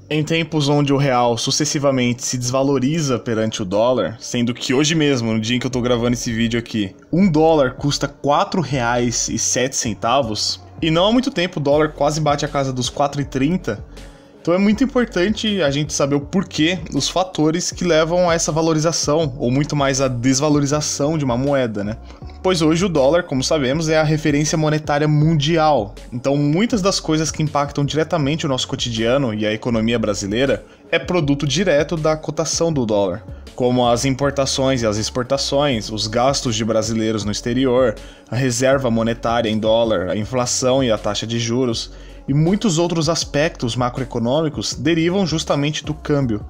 Em tempos onde o real sucessivamente se desvaloriza perante o dólar, sendo que hoje mesmo, no dia em que eu tô gravando esse vídeo aqui, um dólar custa R$ 4,07, e não há muito tempo o dólar quase bate a casa dos 4,30, então é muito importante a gente saber o porquê, os fatores que levam a essa valorização, ou muito mais a desvalorização de uma moeda, né? Pois hoje o dólar, como sabemos, é a referência monetária mundial. Então muitas das coisas que impactam diretamente o nosso cotidiano e a economia brasileira é produto direto da cotação do dólar, como as importações e as exportações, os gastos de brasileiros no exterior, a reserva monetária em dólar, a inflação e a taxa de juros, e muitos outros aspectos macroeconômicos derivam justamente do câmbio.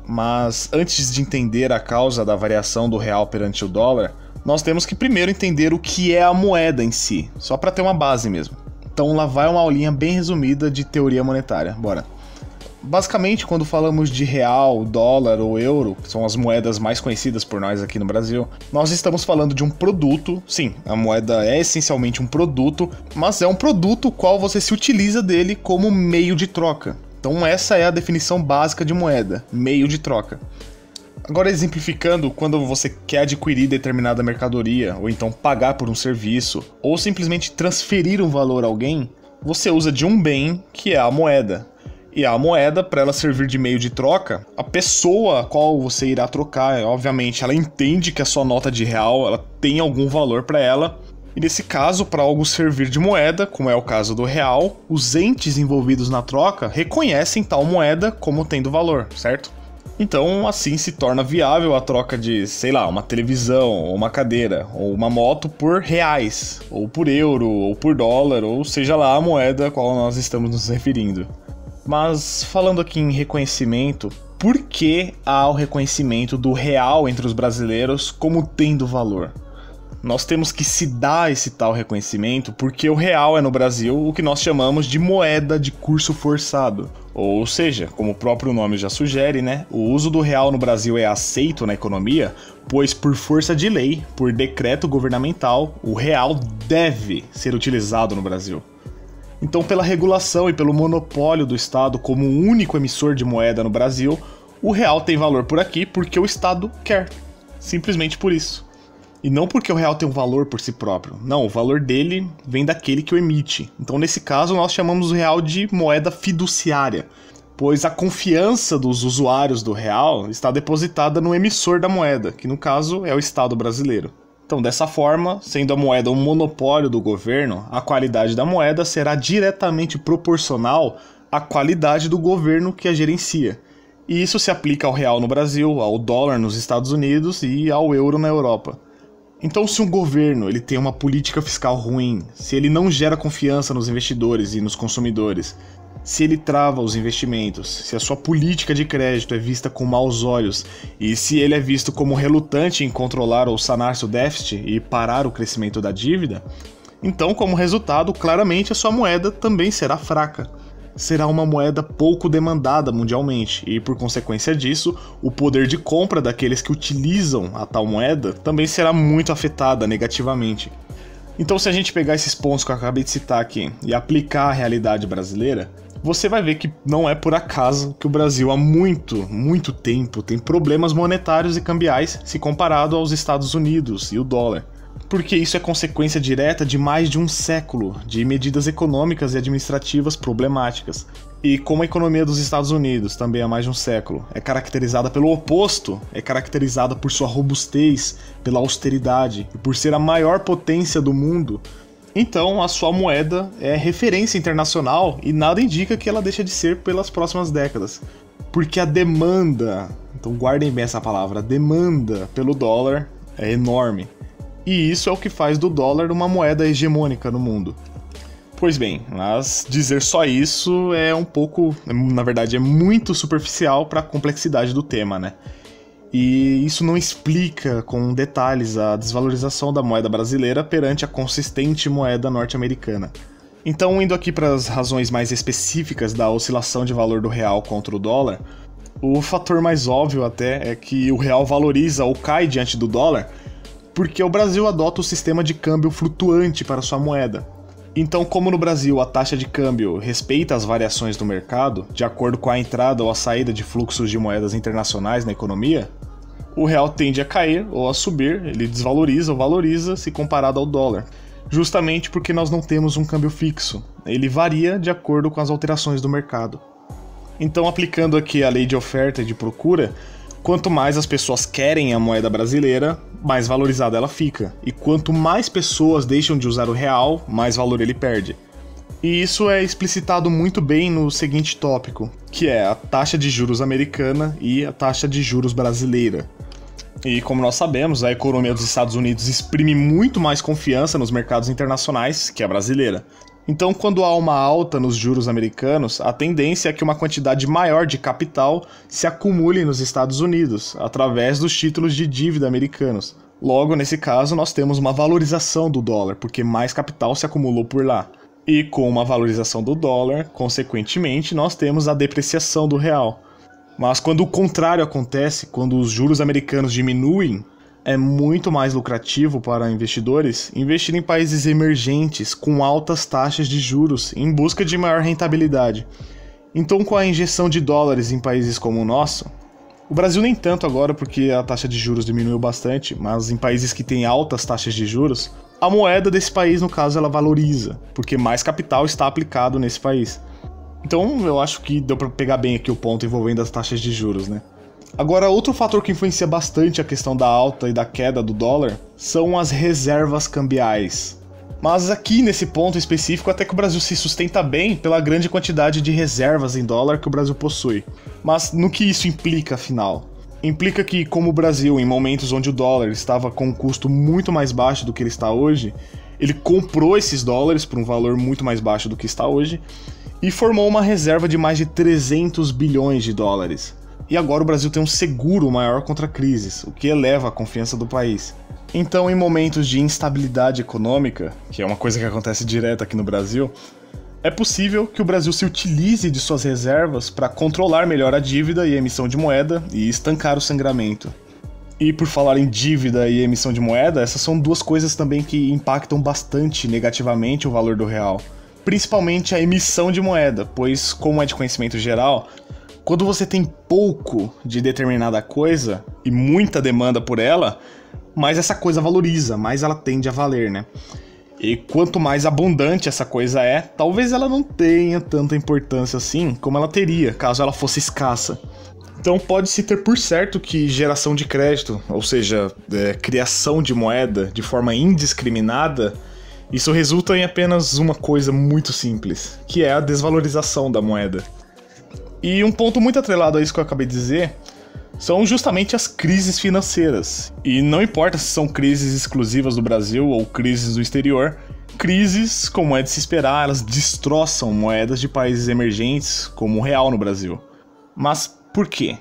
Mas antes de entender a causa da variação do real perante o dólar, nós temos que primeiro entender o que é a moeda em si, só para ter uma base mesmo. Então lá vai uma aulinha bem resumida de teoria monetária, bora. Basicamente, quando falamos de real, dólar ou euro, que são as moedas mais conhecidas por nós aqui no Brasil, nós estamos falando de um produto. Sim, a moeda é essencialmente um produto, mas é um produto qual você se utiliza dele como meio de troca. Então essa é a definição básica de moeda, meio de troca. Agora, exemplificando, quando você quer adquirir determinada mercadoria, ou então pagar por um serviço, ou simplesmente transferir um valor a alguém, você usa de um bem que é a moeda. E a moeda, para ela servir de meio de troca, a pessoa a qual você irá trocar, obviamente, ela entende que a sua nota de real ela tem algum valor para ela. E nesse caso, para algo servir de moeda, como é o caso do real, os entes envolvidos na troca reconhecem tal moeda como tendo valor, certo? Então, assim se torna viável a troca de, sei lá, uma televisão, ou uma cadeira, ou uma moto por reais, ou por euro, ou por dólar, ou seja lá a moeda a qual nós estamos nos referindo. Mas, falando aqui em reconhecimento, por que há o reconhecimento do real entre os brasileiros como tendo valor? Nós temos que se dar esse tal reconhecimento porque o real é no Brasil o que nós chamamos de moeda de curso forçado. Ou seja, como o próprio nome já sugere, né? O uso do real no Brasil é aceito na economia, pois por força de lei, por decreto governamental, o real deve ser utilizado no Brasil. Então, pela regulação e pelo monopólio do Estado como o único emissor de moeda no Brasil, o real tem valor por aqui porque o Estado quer. Simplesmente por isso. E não porque o real tem um valor por si próprio. Não, o valor dele vem daquele que o emite. Então, nesse caso, nós chamamos o real de moeda fiduciária, pois a confiança dos usuários do real está depositada no emissor da moeda, que no caso é o Estado brasileiro. Então, dessa forma, sendo a moeda um monopólio do governo, a qualidade da moeda será diretamente proporcional à qualidade do governo que a gerencia. E isso se aplica ao real no Brasil, ao dólar nos Estados Unidos e ao euro na Europa. Então, se um governo ele tem uma política fiscal ruim, se ele não gera confiança nos investidores e nos consumidores, se ele trava os investimentos, se a sua política de crédito é vista com maus olhos e se ele é visto como relutante em controlar ou sanar seu déficit e parar o crescimento da dívida, então, como resultado, claramente a sua moeda também será fraca. Será uma moeda pouco demandada mundialmente e, por consequência disso, o poder de compra daqueles que utilizam a tal moeda também será muito afetada negativamente. Então, se a gente pegar esses pontos que eu acabei de citar aqui e aplicar à realidade brasileira, você vai ver que não é por acaso que o Brasil há muito tempo tem problemas monetários e cambiais se comparado aos Estados Unidos e o dólar. Porque isso é consequência direta de mais de um século de medidas econômicas e administrativas problemáticas. E como a economia dos Estados Unidos, também há mais de um século, é caracterizada pelo oposto, é caracterizada por sua robustez, pela austeridade e por ser a maior potência do mundo, então a sua moeda é referência internacional e nada indica que ela deixe de ser pelas próximas décadas. Porque a demanda, então guardem bem essa palavra, a demanda pelo dólar é enorme. E isso é o que faz do dólar uma moeda hegemônica no mundo. Pois bem, mas dizer só isso é um pouco, na verdade é muito superficial para a complexidade do tema, né? E isso não explica com detalhes a desvalorização da moeda brasileira perante a consistente moeda norte-americana. Então, indo aqui para as razões mais específicas da oscilação de valor do real contra o dólar, o fator mais óbvio até é que o real valoriza ou cai diante do dólar porque o Brasil adota o sistema de câmbio flutuante para sua moeda. Então, como no Brasil a taxa de câmbio respeita as variações do mercado, de acordo com a entrada ou a saída de fluxos de moedas internacionais na economia, o real tende a cair ou a subir, ele desvaloriza ou valoriza se comparado ao dólar, justamente porque nós não temos um câmbio fixo, ele varia de acordo com as alterações do mercado. Então, aplicando aqui a lei de oferta e de procura, quanto mais as pessoas querem a moeda brasileira, mais valorizada ela fica. E quanto mais pessoas deixam de usar o real, mais valor ele perde. E isso é explicitado muito bem no seguinte tópico, que é a taxa de juros americana e a taxa de juros brasileira. E como nós sabemos, a economia dos Estados Unidos exprime muito mais confiança nos mercados internacionais que a brasileira. Então, quando há uma alta nos juros americanos, a tendência é que uma quantidade maior de capital se acumule nos Estados Unidos, através dos títulos de dívida americanos. Logo, nesse caso, nós temos uma valorização do dólar, porque mais capital se acumulou por lá. E com uma valorização do dólar, consequentemente, nós temos a depreciação do real. Mas quando o contrário acontece, quando os juros americanos diminuem, é muito mais lucrativo para investidores investir em países emergentes com altas taxas de juros em busca de maior rentabilidade. Então, com a injeção de dólares em países como o nosso, o Brasil nem tanto agora porque a taxa de juros diminuiu bastante, mas em países que têm altas taxas de juros, a moeda desse país, no caso, ela valoriza, porque mais capital está aplicado nesse país. Então, eu acho que deu para pegar bem aqui o ponto envolvendo as taxas de juros, né? Agora, outro fator que influencia bastante a questão da alta e da queda do dólar são as reservas cambiais. Mas aqui, nesse ponto específico, até que o Brasil se sustenta bem pela grande quantidade de reservas em dólar que o Brasil possui. Mas no que isso implica, afinal? Implica que, como o Brasil, em momentos onde o dólar estava com um custo muito mais baixo do que ele está hoje, ele comprou esses dólares por um valor muito mais baixo do que está hoje e formou uma reserva de mais de 300 bilhões de dólares. E agora o Brasil tem um seguro maior contra crises, o que eleva a confiança do país. Então, em momentos de instabilidade econômica, que é uma coisa que acontece direto aqui no Brasil, é possível que o Brasil se utilize de suas reservas para controlar melhor a dívida e a emissão de moeda e estancar o sangramento. E por falar em dívida e emissão de moeda, essas são duas coisas também que impactam bastante negativamente o valor do real. Principalmente a emissão de moeda, pois, como é de conhecimento geral, quando você tem pouco de determinada coisa e muita demanda por ela, mais essa coisa valoriza, mais ela tende a valer, né? E quanto mais abundante essa coisa é, talvez ela não tenha tanta importância assim como ela teria, caso ela fosse escassa. Então pode-se ter por certo que geração de crédito, ou seja, criação de moeda de forma indiscriminada, isso resulta em apenas uma coisa muito simples, que é a desvalorização da moeda. E um ponto muito atrelado a isso que eu acabei de dizer são justamente as crises financeiras. E não importa se são crises exclusivas do Brasil ou crises do exterior, crises, como é de se esperar, elas destroçam moedas de países emergentes, como o real no Brasil. Mas por quê?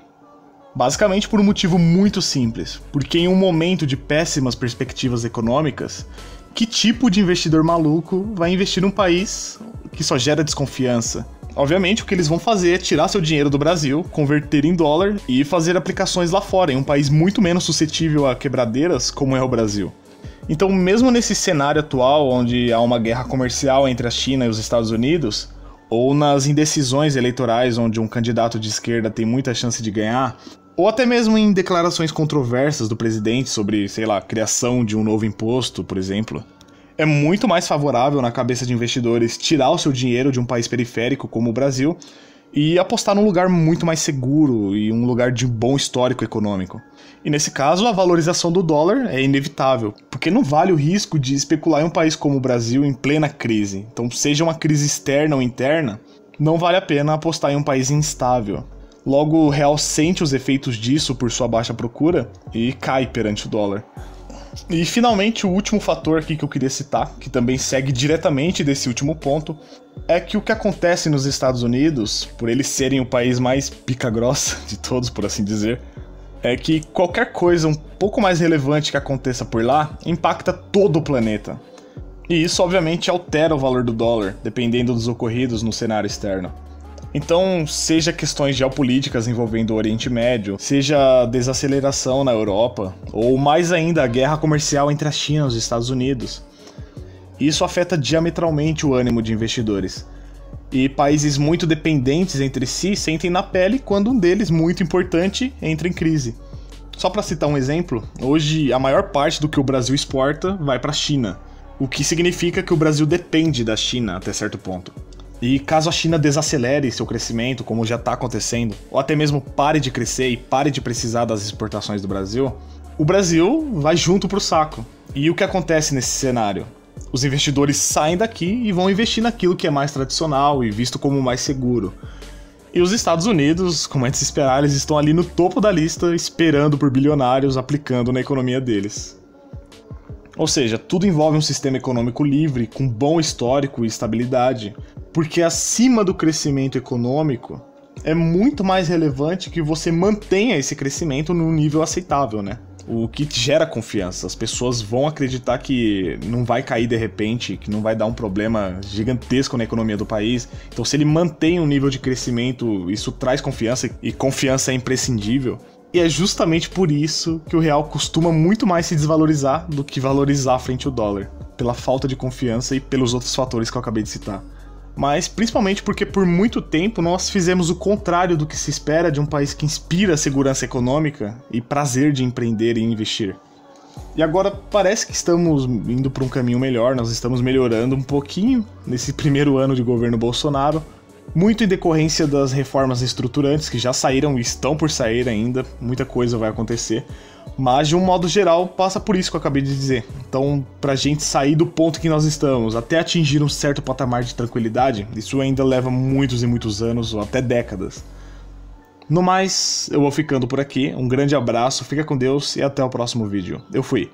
Basicamente por um motivo muito simples. Porque em um momento de péssimas perspectivas econômicas, que tipo de investidor maluco vai investir num país que só gera desconfiança? Obviamente, o que eles vão fazer é tirar seu dinheiro do Brasil, converter em dólar e fazer aplicações lá fora, em um país muito menos suscetível a quebradeiras como é o Brasil. Então, mesmo nesse cenário atual, onde há uma guerra comercial entre a China e os Estados Unidos, ou nas indecisões eleitorais onde um candidato de esquerda tem muita chance de ganhar, ou até mesmo em declarações controversas do presidente sobre, sei lá, criação de um novo imposto, por exemplo, é muito mais favorável na cabeça de investidores tirar o seu dinheiro de um país periférico como o Brasil e apostar num lugar muito mais seguro e um lugar de bom histórico econômico. E nesse caso, a valorização do dólar é inevitável, porque não vale o risco de especular em um país como o Brasil em plena crise. Então, seja uma crise externa ou interna, não vale a pena apostar em um país instável. Logo, o real sente os efeitos disso por sua baixa procura e cai perante o dólar. E finalmente o último fator aqui que eu queria citar, que também segue diretamente desse último ponto, é que o que acontece nos Estados Unidos, por eles serem o país mais pica-grossa de todos, por assim dizer, é que qualquer coisa um pouco mais relevante que aconteça por lá impacta todo o planeta. E isso obviamente altera o valor do dólar, dependendo dos ocorridos no cenário externo. Então, seja questões geopolíticas envolvendo o Oriente Médio, seja a desaceleração na Europa, ou mais ainda a guerra comercial entre a China e os Estados Unidos. Isso afeta diametralmente o ânimo de investidores. E países muito dependentes entre si sentem na pele quando um deles, muito importante, entra em crise. Só para citar um exemplo, hoje a maior parte do que o Brasil exporta vai para a China, o que significa que o Brasil depende da China até certo ponto. E caso a China desacelere seu crescimento, como já está acontecendo, ou até mesmo pare de crescer e pare de precisar das exportações do Brasil, o Brasil vai junto pro saco. E o que acontece nesse cenário? Os investidores saem daqui e vão investir naquilo que é mais tradicional e visto como mais seguro. E os Estados Unidos, como é de se esperar, eles estão ali no topo da lista, esperando por bilionários aplicando na economia deles. Ou seja, tudo envolve um sistema econômico livre, com bom histórico e estabilidade, porque acima do crescimento econômico, é muito mais relevante que você mantenha esse crescimento num nível aceitável, né? O que gera confiança. As pessoas vão acreditar que não vai cair de repente, que não vai dar um problema gigantesco na economia do país. Então, se ele mantém um nível de crescimento, isso traz confiança, e confiança é imprescindível. E é justamente por isso que o real costuma muito mais se desvalorizar do que valorizar frente ao dólar, pela falta de confiança e pelos outros fatores que eu acabei de citar. Mas principalmente porque por muito tempo nós fizemos o contrário do que se espera de um país que inspira segurança econômica e prazer de empreender e investir. E agora parece que estamos indo para um caminho melhor, nós estamos melhorando um pouquinho nesse primeiro ano de governo Bolsonaro, muito em decorrência das reformas estruturantes que já saíram e estão por sair ainda, muita coisa vai acontecer. Mas, de um modo geral, passa por isso que eu acabei de dizer. Então, pra gente sair do ponto que nós estamos até atingir um certo patamar de tranquilidade, isso ainda leva muitos e muitos anos, ou até décadas. No mais, eu vou ficando por aqui. Um grande abraço, fica com Deus e até o próximo vídeo. Eu fui.